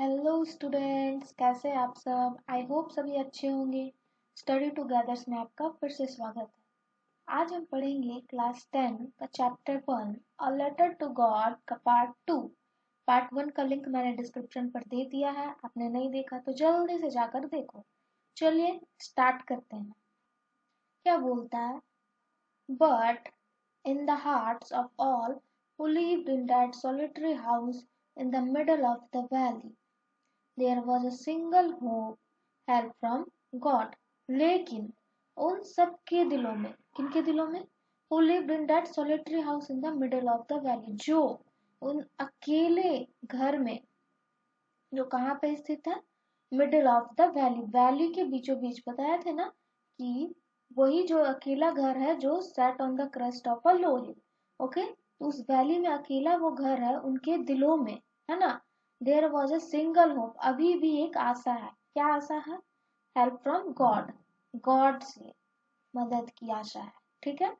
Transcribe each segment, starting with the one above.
Hello students, कैसे हैं आप सब। आई होप सभी अच्छे होंगे। स्टडी टुगेदर में आपका फिर से स्वागत है। आज हम पढ़ेंगे क्लास 10 का chapter 1 a letter to God का पार्ट 2। पार्ट 1 का लिंक मैंने डिस्क्रिप्शन पर दे दिया है, आपने नहीं देखा तो जल्दी से जाकर देखो। चलिए स्टार्ट करते हैं। क्या बोलता है? But in the hearts of all who lived in that solitary house in the middle of the valley, there was a single hope, help from God. लेकिन उन सब के दिलों में, किनके दिलों में? Who lived in that solitary house in the middle of the valley, जो उन अकेले घर में, जो कहाँ पे स्थित है? Middle of the valley, valley के बीचों बीच। बताया थे ना कि वही जो अकेला घर है जो set on the crest of a low hill. Okay, तो उस वैली में अकेला वो घर है उनके दिलों में, है ना। There was a single hope, अभी भी एक आशा है। क्या आशा है? हेल्प फ्रॉम गॉड, गॉड से मदद की आशा है। ठीक है।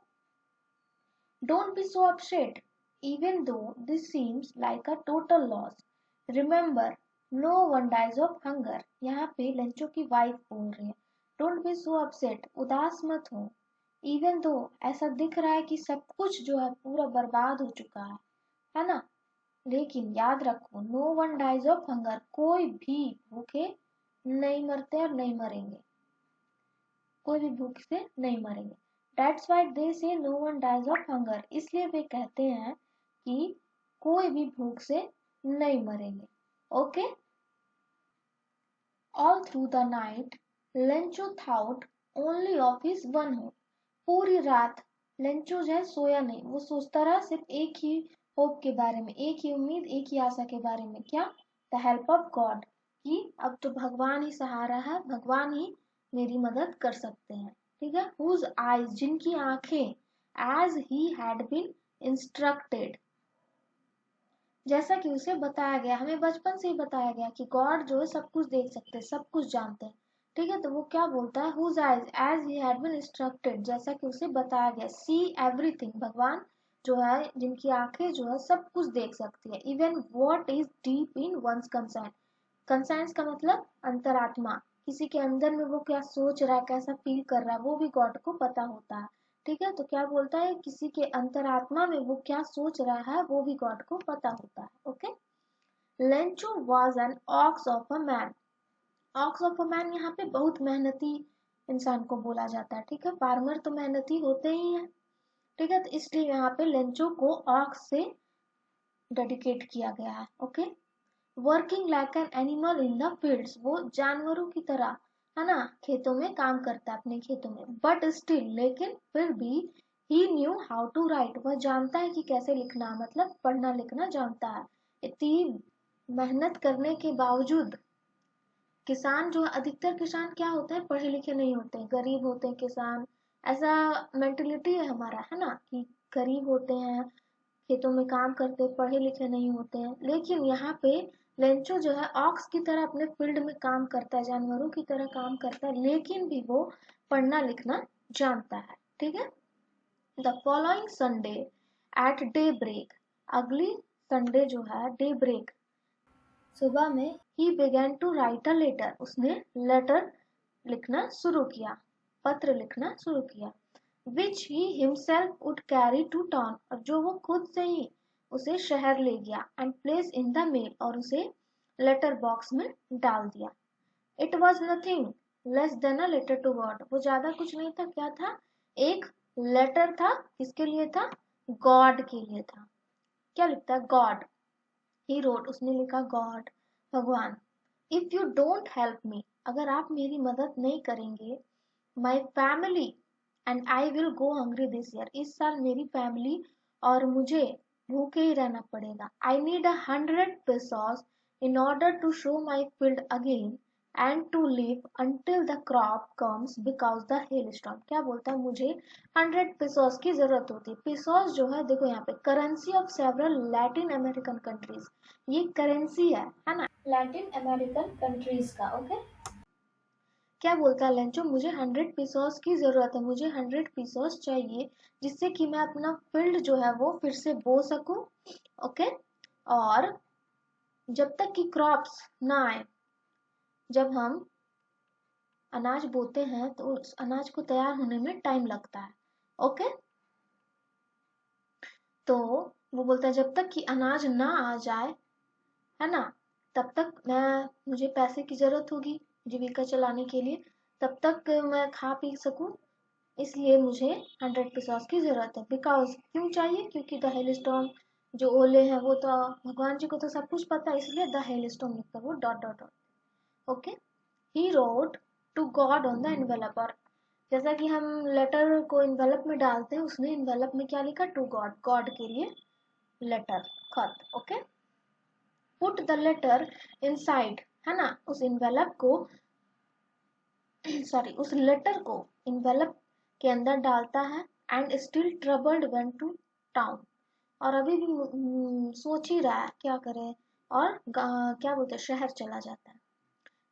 Don't be so upset, even though this seems like a total loss. Remember, no one dies of hunger. यहाँ पे लंचो की वाइफ बोल रही है। Don't be so upset, उदास मत हो। Even though ऐसा दिख रहा है कि सब कुछ जो है पूरा बर्बाद हो चुका है ना। लेकिन याद रखो, no one dies of hunger, कोई भी भूखे नहीं मरते और नहीं मरेंगे। कोई भी भूख से नहीं मरेंगे। That's why they say no one dies of hunger, इसलिए वे कहते हैं कि कोई भी भूख से नहीं मरेंगे। Okay. All through the night, Lencho thought only of his one hope. पूरी रात लेंचो जो है सोया नहीं, वो सोचता रहा सिर्फ एक ही होप के बारे में, एक ही उम्मीद, एक ही आशा के बारे में। क्या? द हेल्प ऑफ गॉड, कि अब तो भगवान ही सहारा है, भगवान ही मेरी मदद कर सकते हैं। ठीक है। हुज आईज, जिनकी आंखें, as he had been instructed, जैसा कि उसे बताया गया, हमें बचपन से ही बताया गया कि गॉड जो है सब कुछ देख सकते हैं, सब कुछ जानते हैं। ठीक है। तो वो क्या बोलता है? Whose eyes as he had been instructed, जैसा कि उसे बताया गया। सी एवरीथिंग, भगवान जो है जिनकी आंखें जो है सब कुछ देख सकती है। Even what is deep in one's concern, concerns का मतलब अंतरात्मा, किसी के अंदर में वो क्या सोच रहा है, कैसा फील कर रहा है, वो भी गॉड को पता होता है। ठीक है। तो क्या बोलता है? किसी के अंतरात्मा में वो क्या सोच रहा है वो भी गॉड को पता होता है। Okay. Lencho was an ox of a man, ox of a man यहाँ पे बहुत मेहनती इंसान को बोला जाता है। ठीक है। फार्मर तो मेहनती होते ही हैं। ठीक है। तो इसलिए यहाँ पे लेंचो को ऑक्स से डेडिकेट किया गया है। Okay. Working like an animal in the fields, वो जानवरों की तरह, है ना, खेतों में काम करता है, अपने खेतों में। बट स्टिल, लेकिन फिर भी, ही न्यू हाउ टू राइट, वह जानता है कि कैसे लिखना, मतलब पढ़ना लिखना जानता है। इतनी मेहनत करने के बावजूद, किसान जो है, अधिकतर किसान क्या होते हैं? पढ़े लिखे नहीं होते हैं, गरीब होते हैं किसान। ऐसा मेंटेलिटी है हमारा, है ना, कि गरीब होते हैं, खेतों में काम करते, पढ़े लिखे नहीं होते हैं। लेकिन यहाँ पे लेंचो जो है ऑक्स की तरह अपने फील्ड में काम करता है, जानवरों की तरह काम करता है, लेकिन भी वो पढ़ना लिखना जानता है। ठीक है। The following Sunday at daybreak, अगली संडे जो है डे ब्रेक, सुबह में, he began to write a letter, उसने लेटर लिखना शुरू किया, पत्र लिखना शुरू किया। Which he himself would carry to town, और जो वो खुद से ही उसे शहर ले गया। And place in the mail, और उसे लेटर बॉक्स में डाल दिया। It was nothing less than a letter to God, वो ज्यादा कुछ नहीं था। क्या था? एक लेटर था। किसके लिए था? गॉड के लिए था। क्या लिखता है? गॉड। ही रोट, उसने लिखा गॉड, भगवान। If you don't help me, अगर आप मेरी मदद नहीं करेंगे, my family and I will go hungry this year, इस साल मेरी फैमिली और मुझे भूखे ही रहना पड़ेगा। I need 100 pesos in order to show my field again and to live until the crop comes because the hail storm. क्या बोलता है? मुझे 100 pesos की जरूरत होती है। पेसोस जो है, देखो यहाँ पे, currency of several Latin American countries, ये करेंसी है ना, लैटिन अमेरिकन कंट्रीज का। ओके। क्या बोलता है लेंचो? मुझे 100 pesos की जरूरत है, मुझे 100 pesos चाहिए, जिससे कि मैं अपना फील्ड जो है वो फिर से बो सकूं। ओके। और जब तक कि क्रॉप्स ना आए, जब हम अनाज बोते हैं तो उस अनाज को तैयार होने में टाइम लगता है। ओके, तो वो बोलता है जब तक कि अनाज ना आ जाए, है ना, तब तक मुझे पैसे की जरूरत होगी जीविका चलाने के लिए, तब तक मैं खा पी सकूं, इसलिए मुझे 100 की जरूरत है। बिकॉज क्यों चाहिए, क्योंकि द हेल स्टॉर्म, जो ओले हैं वो तो भगवान जी को तो सब कुछ पता है, इसलिए द हेल स्टॉर्म लिखकर वो dot dot dot. Okay, he wrote to God on the envelope, और जैसा कि हम लेटर को इन्वेलप में डालते हैं, उसने इन्वेलप में क्या लिखा, टू गॉड, गॉड के लिए लेटर, खत। Okay, put the letter inside, है ना, उस इन्वेलप को सॉरी उस लेटर को इन्वेलप के अंदर डालता है, and still troubled went to town, और अभी भी सोच ही रहा है क्या करे, और क्या बोलते हैं, शहर चला जाता है।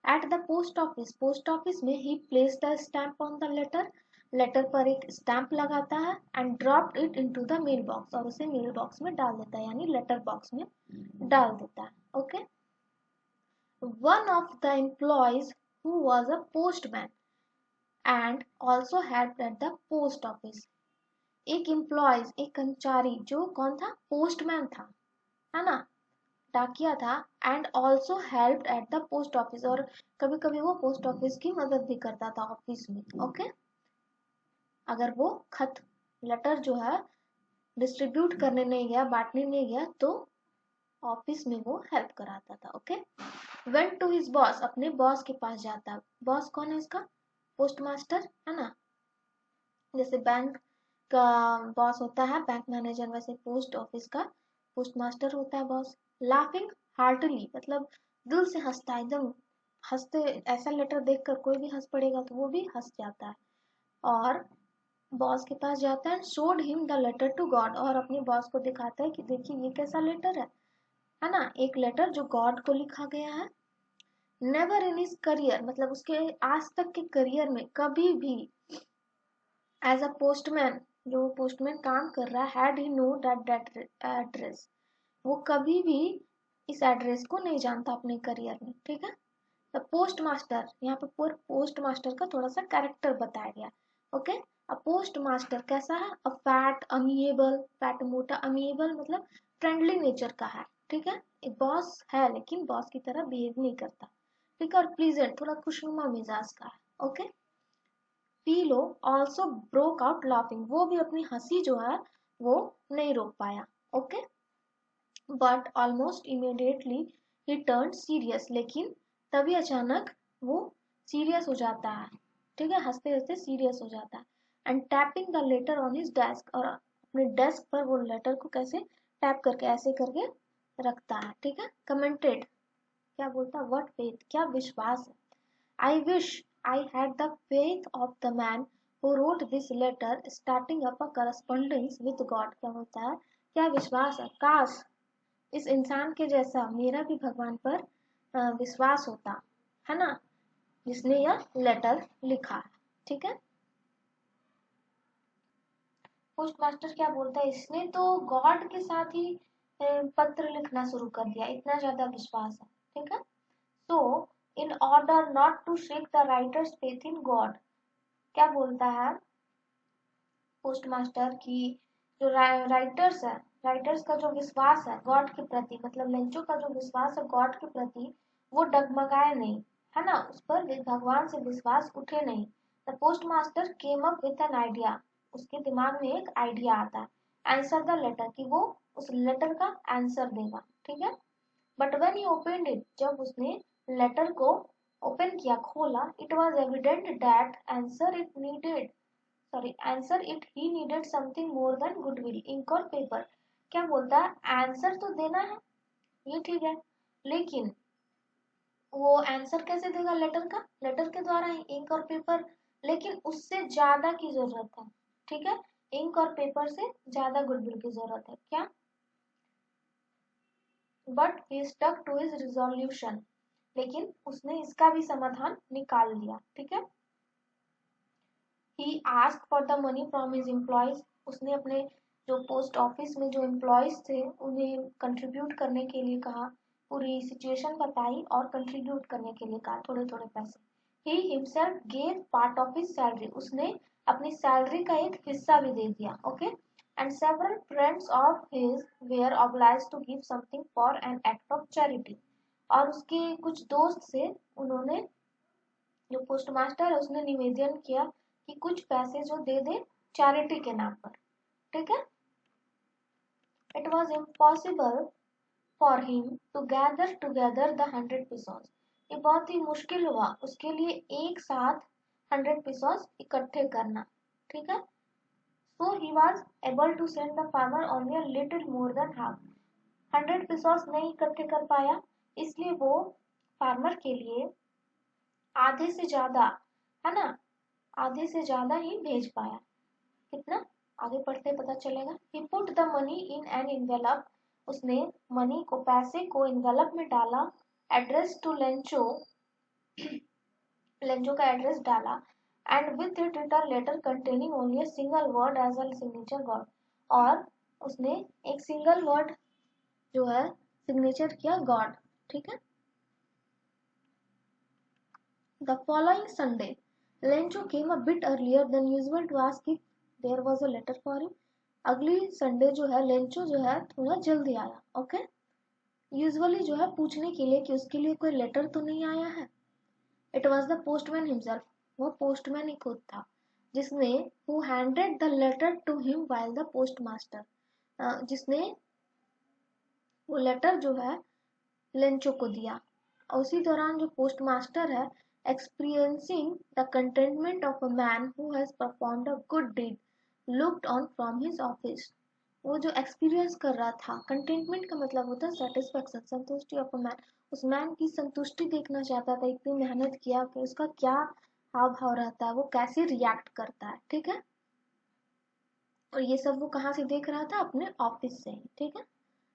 At the post office, post office में he place the stamp on the letter, letter पर एक स्टैम्प लगाता है, and drop it into the mail box, और उसे मेल बॉक्स में डाल देता है, यानी लेटर बॉक्स में डाल देता है। Okay, one of the employees who was a postman and also helped eight the post office, एक एम्प्लॉयज, एक कर्मचारी जो कौन था, पोस्टमैन था, है ना, डाकिया था, and also helped eight the post office, और कभी कभी वो पोस्ट ऑफिस की मदद भी करता था ऑफिस में। ओके, अगर वो खत लेटर जो है डिस्ट्रीब्यूट करने नहीं गया, बांटने नहीं गया, तो ऑफिस में वो हेल्प कराता था। Okay, went to his boss, अपने बॉस के पास जाता है। बॉस कौन है इसका, पोस्ट मास्टर, है ना, जैसे बैंक का बॉस होता है बैंक मैनेजर, वैसे पोस्ट ऑफिस का पोस्ट मास्टर होता है बॉस। लाफिंग हार्टली, मतलब दिल से हंसता है, एकदम हंसते, ऐसा लेटर देखकर कोई भी हंस पड़ेगा तो वो भी हंस जाता है, और बॉस के पास जाता है, showed him the letter to God, और अपने बॉस को दिखाता है कि देखिए ये कैसा लेटर है ना, एक लेटर जो गॉड को लिखा गया है। नेवर इन हिज करियर, मतलब उसके आज तक के करियर में कभी भी, एज अ पोस्टमैन, जो पोस्टमैन काम कर रहा है, had he know that address, वो कभी भी इस एड्रेस को नहीं जानता अपने करियर में। ठीक है, द पोस्ट मास्टर, यहाँ पे पूरे पोस्ट मास्टर का थोड़ा सा कैरेक्टर बताया गया। ओके, अ पोस्ट मास्टर कैसा है, अ फैट अमीएबल, फैट मोटा, अमीएबल मतलब फ्रेंडली नेचर का है। ठीक है, एक बॉस है लेकिन बॉस की तरह बिहेव नहीं करता। ठीक है, और प्लीजेंट, थोड़ा खुशनुमा मिजाज का है। ओके, पीलो ऑल्सो ब्रोक आउट लाफिंग, वो भी अपनी हंसी जो है वो नहीं रोक पाया। Okay, but almost immediately he turn serious, लेकिन तभी अचानक वो सीरियस हो जाता है। ठीक है, हंसते हंसते सीरियस हो जाता है। And tapping the later on his desk, और अपने डेस्क पर वो लेटर को कैसे टैप करके, ऐसे करके रखता है। ठीक है, कमेंटेड, क्या बोलता है, व्हाट फेथ, क्या विश्वास है, I wish I had the faith of the man who wrote this letter starting up a correspondence with God, क्या बोलता है, क्या विश्वास है, काश इस इंसान के जैसा मेरा भी भगवान पर विश्वास होता, है ना, जिसने यह लेटर लिखा। ठीक है, पोस्ट मास्टर क्या बोलता है, इसने तो गॉड के साथ ही पत्र लिखना शुरू कर दिया, इतना ज्यादा विश्वास है। ठीक है, so in order not to shake the writer's faith in God, क्या बोलता है पोस्ट मास्टर की, जो राइटर्स है, राइटर्स का जो विश्वास है गॉड के प्रति, मतलब लेंचो का जो विश्वास है गॉड के प्रति, वो डगमगाए नहीं, है ना, उस पर भगवान से विश्वास उठे नहीं। The post master came up with an idea, उसके दिमाग में एक आइडिया आता है, आंसर द लेटर, कि वो उस लेटर का आंसर देगा। ठीक है, but when he opened it, जब उसने लेटर को ओपन किया, खोला, it was evident that answer it he needed something more than goodwill, ink और पेपर। क्या बोलता है, आंसर तो देना है, ये ठीक है, लेकिन वो आंसर कैसे देगा, लेटर का, लेटर के द्वारा ही, इंक और पेपर, लेकिन उससे ज्यादा की जरूरत है। ठीक है, इंक और पेपर से ज्यादा गुडविल की जरूरत है, क्या, but he stuck to his resolution, लेकिन उसने इसका भी समाधान निकाल लिया। ठीक है, he ask for the money from his employees, उसने अपने जो पोस्ट ऑफिस में जो एम्प्लॉयज थे उन्हें कंट्रीब्यूट करने के लिए कहा, पूरी सिचुएशन बताई और कंट्रीब्यूट करने के लिए कहा थोड़े थोड़े पैसे। He himself gave part of his salary, उसने अपनी सैलरी का एक हिस्सा भी दे दिया। Okay, and several friends of his were obliged to give something for an act of charity, और उसके कुछ दोस्त से उन्होंने, जो पोस्ट मास्टर है, उसने निवेदन किया कि कुछ पैसे जो दे दे चैरिटी के नाम पर। ठीक है, it was impossible for him to gather together the 100 pesos, ये बहुत ही मुश्किल हुआ उसके लिए एक साथ 100 pesos इकट्ठे करना। ठीक है, so he was able to send the farmer only a little more than half, 100 pesos नहीं इकट्ठे कर पाया, इसलिए वो फार्मर के लिए आधे से ज्यादा, है ना, आधे से ज्यादा ही भेज पाया। कितना, आगे पढ़ते पता चलेगा। he put the money in an envelope, उसने मनी को, पैसे को इन्वेलप में डाला, एड्रेस टू लेंचो, लेंचो का एड्रेस डाला, and with it return letter containing only a single word as well signature God, और उसने एक सिंगल वर्ड जो है सिग्नेचर किया गॉड। ठीक है, the following Sunday Lencho came a bit earlier than usual to ask if there was a letter for him, अगली Sunday जो है लेंचो जो है थोड़ा जल्दी आया। ओके, यूजुअली जो है पूछने के लिए कि उसके लिए कोई लेटर तो नहीं आया है। It was the postman himself, वो पोस्टमैन ही खुद था, जिसने who handed the letter to him while the post master, जिसने वो लेटर जो है लेंचो को दिया, और उसी दौरान जो पोस्ट मास्टर है, experiencing the contentment of a man who has performed a good deed looked on from his office, वो जो एक्सपीरियंस कर रहा था, कंटेंटमेंट का मतलब होता है सेटिस्फेक्शन, संतुष्टि ऑफ अ मैन, उस मैन की संतुष्टि देखना चाहता था, इतनी मेहनत किया कि उसका क्या हाव भाव रहता है, वो कैसे रिएक्ट करता है। ठीक है, और ये सब वो कहाँ से देख रहा था, अपने ऑफिस से ही। ठीक है,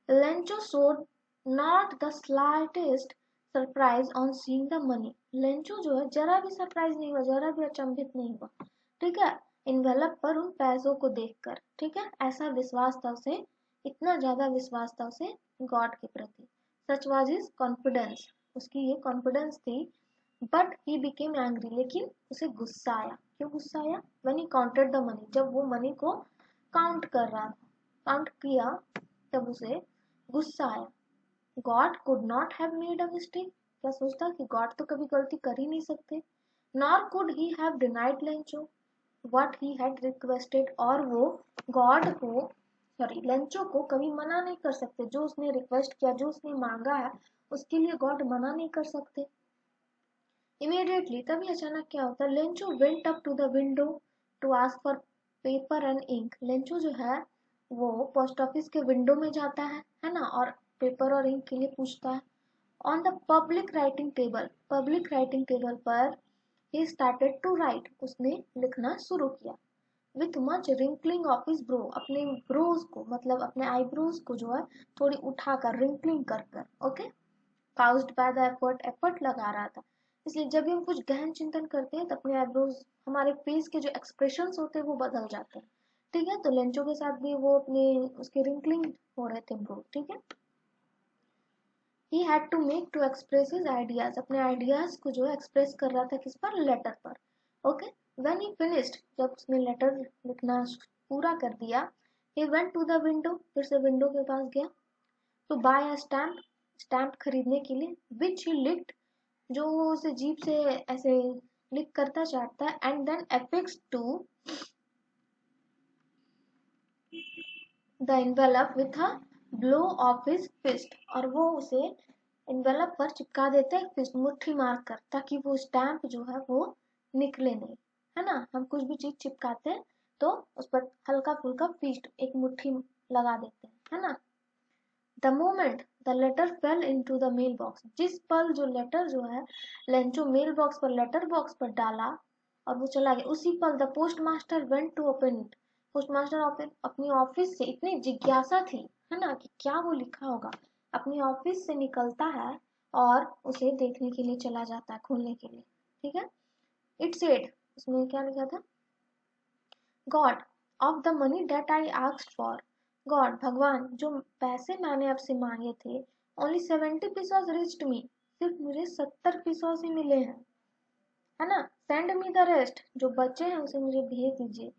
Lencho showed not the slightest surprise on seeing the money, Lencho जो है जरा भी सरप्राइज नहीं हुआ, जरा भी अचंभित नहीं हुआ। ठीक है, इन्वेलप पर उन पैसों को देखकर। ठीक है, ऐसा विश्वास था उसे, इतना ज्यादा विश्वास था उसे गॉड के प्रति, सच वाज हिज कॉन्फिडेंस, उसकी ये कॉन्फिडेंस थी। बट ही बिकेम एंग्री, लेकिन उसे गुस्सा आया। क्यों गुस्सा आया? When he counted the money, जब वो मनी को काउंट कर रहा था, काउंट किया, तब उसे गुस्सा आया। God could not have made a mistake, क्या सोचता कि गॉड तो कभी गलती कर ही नहीं सकते। Nor could he have denied Lencho what he had requested, और वो गॉड को, सॉरी, लेंचो को कभी मना नहीं कर सकते, जो उसने रिक्वेस्ट किया, जो उसने मांगा है, उसके लिए गॉड मना नहीं कर सकते। इमीडिएटली, तभी अचानक क्या होता है, Lencho went up to the window to ask for paper and ink, Lencho जो है वो पोस्ट ऑफिस के विंडो में जाता है ना, और पेपर और इंक के लिए पूछता है। On the public writing table पर ही स्टार्टेड टू राइट, उसने लिखना शुरू किया। With much wrinkling of his bro, अपने ब्रोज को, मतलब अपने आईब्रोज को जो है थोड़ी उठाकर, रिंकलिंग कर कर। Okay, caused by the effort, effort लगा रहा था, इसलिए जब भी हम कुछ गहन चिंतन करते हैं तो अपने आईब्रोज, हमारे फेस के जो एक्सप्रेशंस होते हैं वो बदल जाते हैं। ठीक है, तो लेंचो के साथ भी वो अपने, उसके रिंकलिंग हो रहे थे ब्रो। ठीक है, he had to make to express his ideas, अपने आइडियाज को जो एक्सप्रेस कर रहा था किस पर, लेटर पर। ओके, व्हेन ही फिनिश्ड, जब उसने लेटर लिखना पूरा कर दिया, he went to the window, फिर से विंडो के पास गया, to buy a stamp, stamp खरीदने के लिए, विच ही लिक्ड, जो वो उसे जीप से ऐसे क्लिक करता चाहता है, and then affixed to the envelope with a blow of his fist, और वो उसे एनवेलप पर चिपका देते हैं फिस्ट, मुट्ठी मार कर, ताकि वो स्टैम्प जो है वो निकले नहीं। है ना, हम कुछ भी चीज चिपकाते हैं तो उस पर हल्का फुल्का फिस्ट, एक मुट्ठी लगा देते हैं, है ना। The moment the letter fell into the mail box, जिस पल जो लेटर जो है लेंचो मेल बॉक्स पर, लेटर बॉक्स पर डाला और वो चला गया, उसी पल the post master went to open it, post master अपनी ऑफिस से, इतनी जिज्ञासा थी, है ना, कि क्या वो लिखा होगा, अपनी ऑफिस से निकलता है और उसे देखने के लिए चला जाता है, खोलने के लिए। ठीक है, इट सेड, उसमें क्या लिखा था, God of the money that I asked for, God, भगवान, जो पैसे मैंने आपसे मांगे थे ओनली 70 पीसॉस रिच्ड मी, सिर्फ मुझे 70 पीसॉस ही मिले हैं, है ना। सेंड मी द रेस्ट, जो बचे हैं उसे मुझे भेज दीजिए।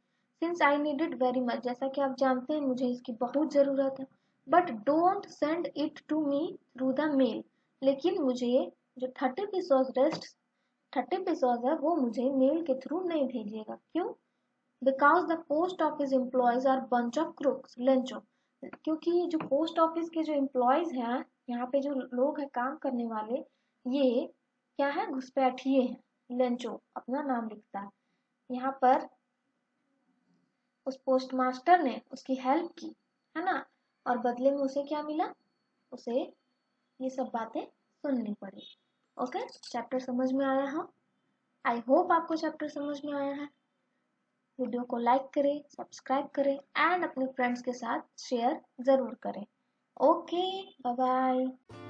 Since I need it very much, जैसा कि आप जानते हैं मुझे इसकी बहुत ज़रूरत है। But don't send it to me through the mail, लेकिन मुझे जो 30 पीसॉस है वो मुझे मेल के थ्रू नहीं भेजिएगा। क्यों? Because the post office employees are bunch of crooks Lencho, क्योंकि जो पोस्ट ऑफिस के जो एम्प्लॉयज हैं, यहाँ पे जो लोग हैं काम करने वाले, ये क्या है, घुसपैठिए हैं। लेंचो अपना नाम लिखता है यहाँ पर। उस पोस्ट मास्टर ने उसकी हेल्प की, है ना, और बदले में उसे क्या मिला, उसे ये सब बातें सुननी पड़ी। ओके, चैप्टर समझ में आया? हाँ, आई होप आपको चैप्टर समझ में आया है। वीडियो को लाइक करें, सब्सक्राइब करें एंड अपने फ्रेंड्स के साथ शेयर ज़रूर करें। Okay, bye bye.